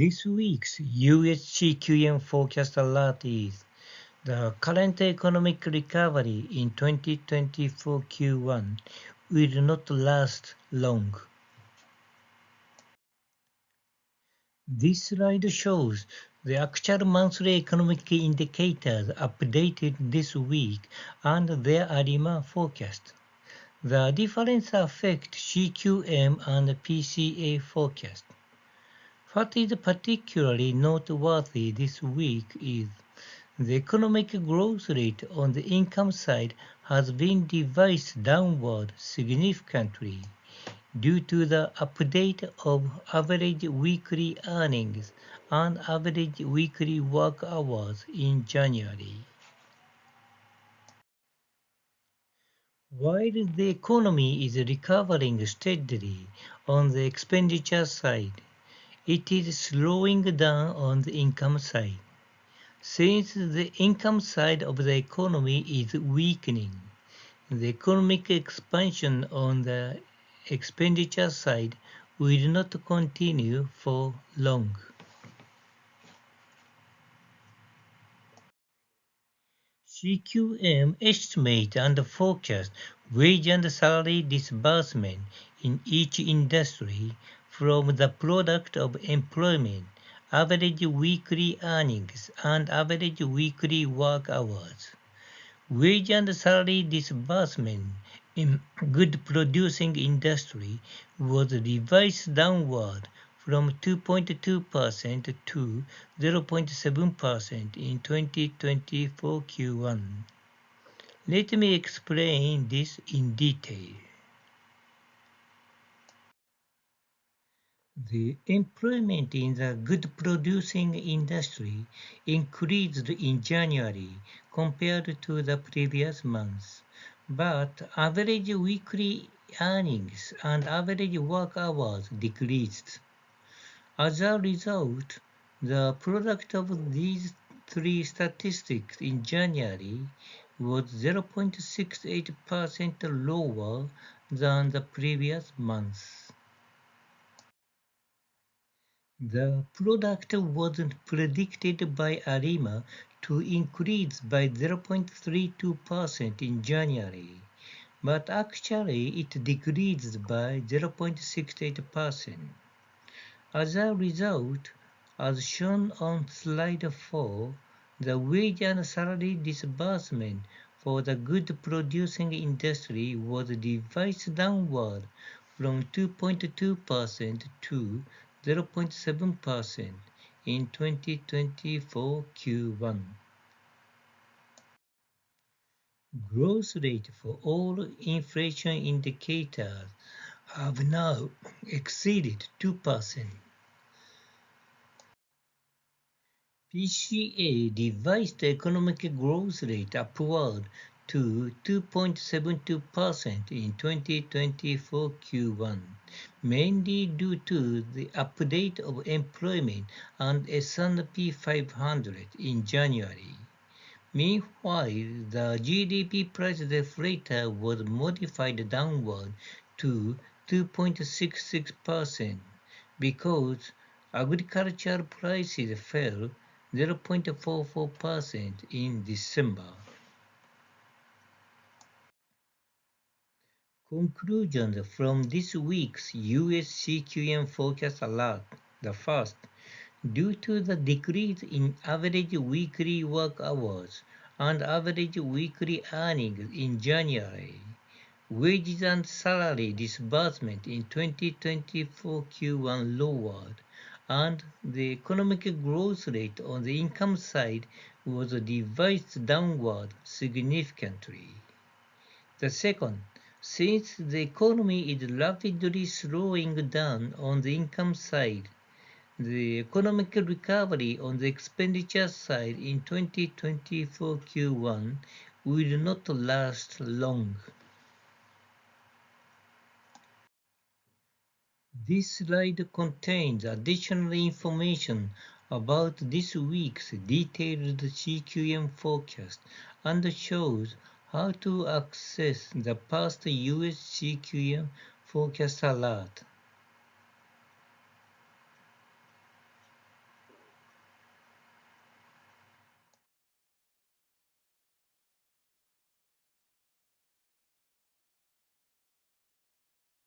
This week's US CQM Forecast Alert is the current economic recovery in 2024 Q1 will not last long. This slide shows the actual monthly economic indicators updated this week and their ARIMA forecast. The difference affects CQM and PCA forecast. What is particularly noteworthy this week is the economic growth rate on the income side has been revised downward significantly due to the update of average weekly earnings and average weekly work hours in January. While the economy is recovering steadily on the expenditure side, it is slowing down on the income side. Since the income side of the economy is weakening, the economic expansion on the expenditure side will not continue for long. CQM estimate and forecast wage and salary disbursement in each industry from the product of employment, average weekly earnings, and average weekly work hours. Wage and salary disbursement in good producing industry was revised downward from 2.2% to 0.7% in 2024 Q1. Let me explain this in detail. The employment in the good producing industry increased in January compared to the previous month, but average weekly earnings and average work hours decreased. As a result, the product of these three statistics in January was 0.68% lower than the previous month. The product was predicted by ARIMA to increase by 0.32% in January, but actually it decreased by 0.68%. As a result, as shown on slide 4, the wage and salary disbursement for the good producing industry was revised downward from 2.2% to 0.7% in 2024 Q1. Growth rate for all inflation indicators have now exceeded 2%. PCA revised the economic growth rate upward to 2.72% in 2024 Q1, mainly due to the update of employment and S&P 500 in January. Meanwhile, the GDP price deflator was modified downward to 2.66% because agricultural prices fell 0.44% in December. Conclusions from this week's US CQM Forecast Alert. The first, due to the decrease in average weekly work hours and average weekly earnings in January, wages and salary disbursement in 2024 Q1 lowered, and the economic growth rate on the income side was revised downward significantly. The second, since the economy is rapidly slowing down on the income side, the economic recovery on the expenditure side in 2024 Q1 will not last long. This slide contains additional information about this week's detailed CQM forecast and shows how to access the past US CQM forecast alert.